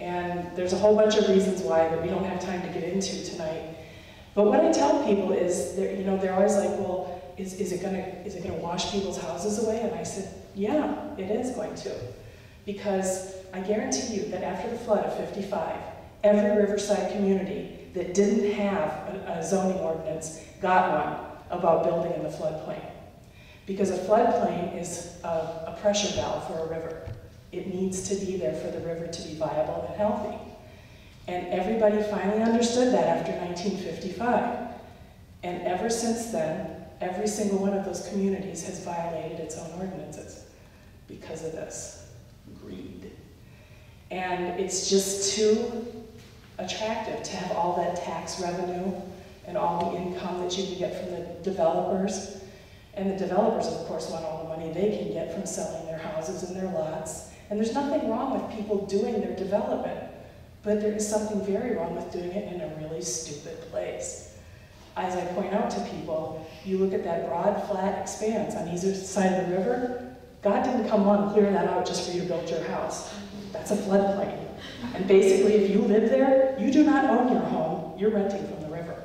And there's a whole bunch of reasons why that we don't have time to get into tonight. But what I tell people is, they're always like, well, is it gonna wash people's houses away? And I said, yeah, it is going to. Because I guarantee you that after the flood of '55, every Riverside community that didn't have a zoning ordinance got one about building in the floodplain. Because a floodplain is a pressure valve for a river. It needs to be there for the river to be viable and healthy. And everybody finally understood that after 1955. And ever since then, every single one of those communities has violated its own ordinances because of this greed. And it's just too attractive to have all that tax revenue and all the income that you can get from the developers. And the developers, of course, want all the money they can get from selling their houses and their lots. And there's nothing wrong with people doing their development, but there is something very wrong with doing it in a really stupid place. As I point out to people, you look at that broad, flat expanse on either side of the river, God didn't come along and clear that out just for you to build your house. That's a floodplain. And basically, if you live there, you do not own your home, you're renting from the river.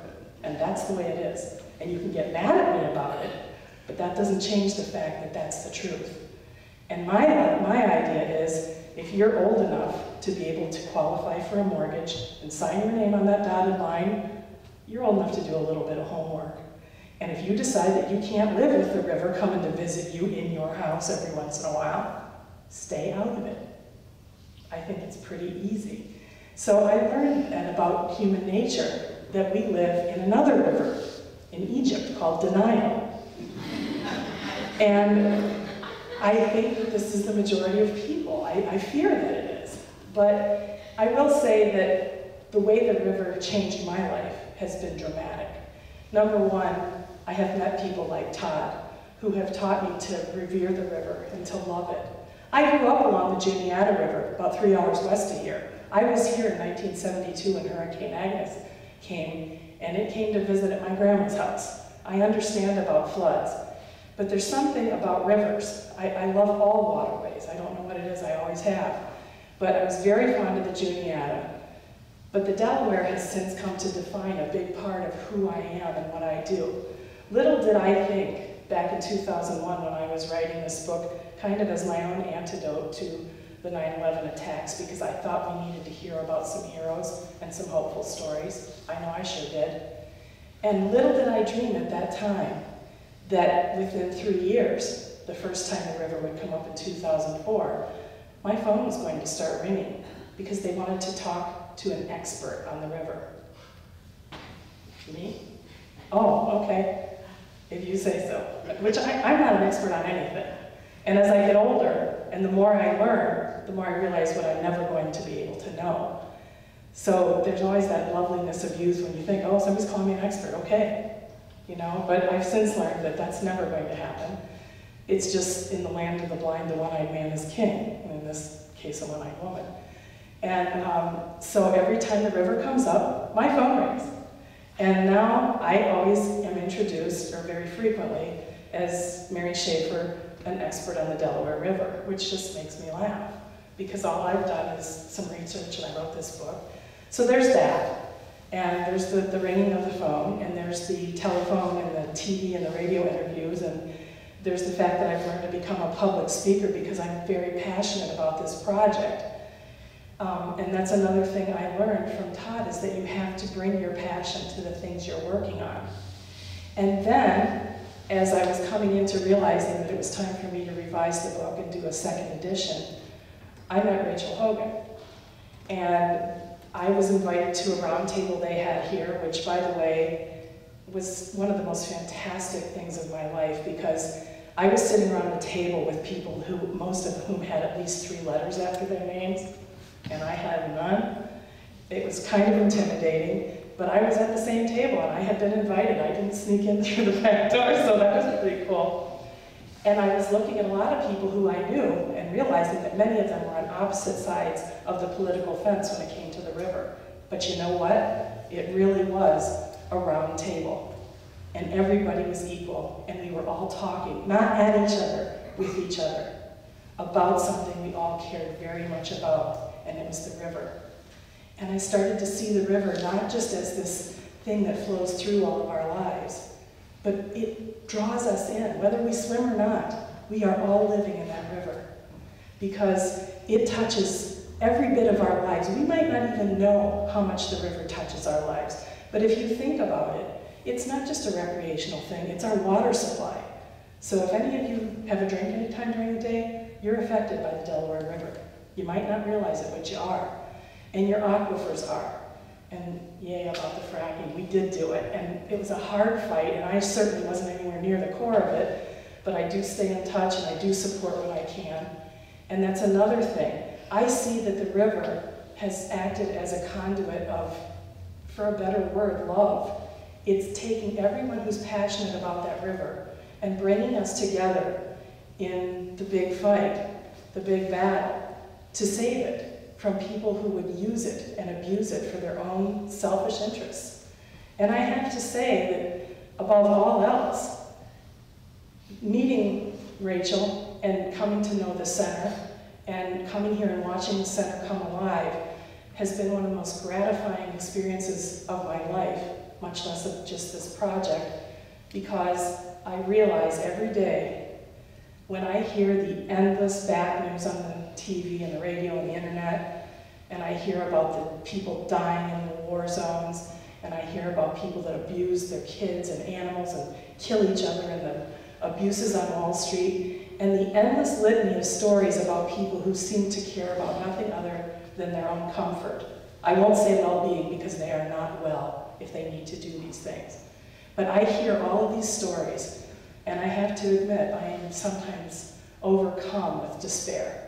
And that's the way it is. And you can get mad at me about it, but that doesn't change the fact that that's the truth. And my idea is, if you're old enough to be able to qualify for a mortgage and sign your name on that dotted line, you're old enough to do a little bit of homework. And if you decide that you can't live with the river coming to visit you in your house every once in a while, stay out of it. I think it's pretty easy. So I learned about human nature, that we live in another river in Egypt called denial. And I think that this is the majority of people. I fear that it is. But I will say that the way the river changed my life has been dramatic. Number one, I have met people like Todd who have taught me to revere the river and to love it. I grew up along the Juniata River, about 3 hours west of here. I was here in 1972 when Hurricane Agnes came, and it came to visit at my grandma's house. I understand about floods. But there's something about rivers. I love all waterways. I don't know what it is, I always have. But I was very fond of the Juniata. But the Delaware has since come to define a big part of who I am and what I do. Little did I think, back in 2001 when I was writing this book, kind of as my own antidote to the 9/11 attacks, because I thought we needed to hear about some heroes and some hopeful stories. I know I sure did. And little did I dream at that time that within 3 years, the first time the river would come up in 2004, my phone was going to start ringing because they wanted to talk to an expert on the river. Me? Oh, okay, if you say so. Which I'm not an expert on anything. And as I get older, and the more I learn, the more I realize what I'm never going to be able to know. So there's always that loveliness of youth when you think, oh, somebody's calling me an expert, okay. But I've since learned that that's never going to happen. It's just in the land of the blind, the one-eyed man is king, and in this case, a one-eyed woman. And so every time the river comes up, my phone rings. And now I always am introduced, or very frequently, as Mary Shafer, an expert on the Delaware River, which just makes me laugh, because all I've done is some research and I wrote this book. So there's that. And there's the ringing of the phone, and there's the telephone and the TV and the radio interviews, and there's the fact that I've learned to become a public speaker because I'm very passionate about this project. And that's another thing I learned from Todd, is that you have to bring your passion to the things you're working on. And then, as I was coming into realizing that it was time for me to revise the book and do a second edition, I met Rachel Hogan. And I was invited to a roundtable they had here, which, by the way, was one of the most fantastic things of my life, because I was sitting around a table with people who, most of whom had at least 3 letters after their names, and I had none. It was kind of intimidating, but I was at the same table and I had been invited. I didn't sneak in through the back door, so that was pretty cool. And I was looking at a lot of people who I knew and realizing that many of them were on opposite sides of the political fence when it came to the river. But you know what? It really was a round table. And everybody was equal, and we were all talking, not at each other, with each other, about something we all cared very much about. and it was the river. And I started to see the river not just as this thing that flows through all of our lives, but it draws us in. Whether we swim or not, we are all living in that river, because it touches every bit of our lives. We might not even know how much the river touches our lives, but if you think about it, it's not just a recreational thing, it's our water supply. So if any of you have a drink anytime during the day, you're affected by the Delaware River. You might not realize it, but you are. And your aquifers are. And yay about the fracking, we did do it. And it was a hard fight, and I certainly wasn't anywhere near the core of it, but I do stay in touch and I do support what I can. And that's another thing. I see that the river has acted as a conduit of, for a better word, love. It's taking everyone who's passionate about that river and bringing us together in the big fight, the big battle, to save it from people who would use it and abuse it for their own selfish interests. And I have to say that, above all else, meeting Rachel and coming to know the center and coming here and watching the center come alive has been one of the most gratifying experiences of my life, much less of just this project, because I realize every day when I hear the endless bad news on the TV and the radio and the internet, and I hear about the people dying in the war zones, and I hear about people that abuse their kids and animals and kill each other, and the abuses on Wall Street, and the endless litany of stories about people who seem to care about nothing other than their own comfort. I won't say well-being, because they are not well if they need to do these things. But I hear all of these stories, and I have to admit, I am sometimes overcome with despair.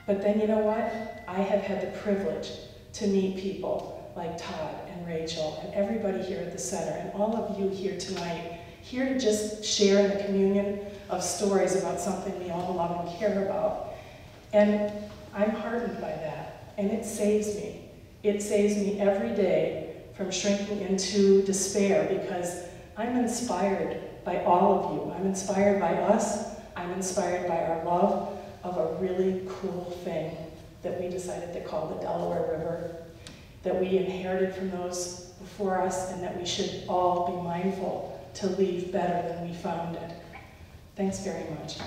But then you know what? I have had the privilege to meet people like Todd and Rachel and everybody here at the center, and all of you here tonight, here to just share in the communion of stories about something we all love and care about. And I'm heartened by that, and it saves me. It saves me every day from shrinking into despair, because I'm inspired by all of you. I'm inspired by us. I'm inspired by our love of a really cool thing that we decided to call the Delaware River, that we inherited from those before us, and that we should all be mindful to leave better than we found it. Thanks very much.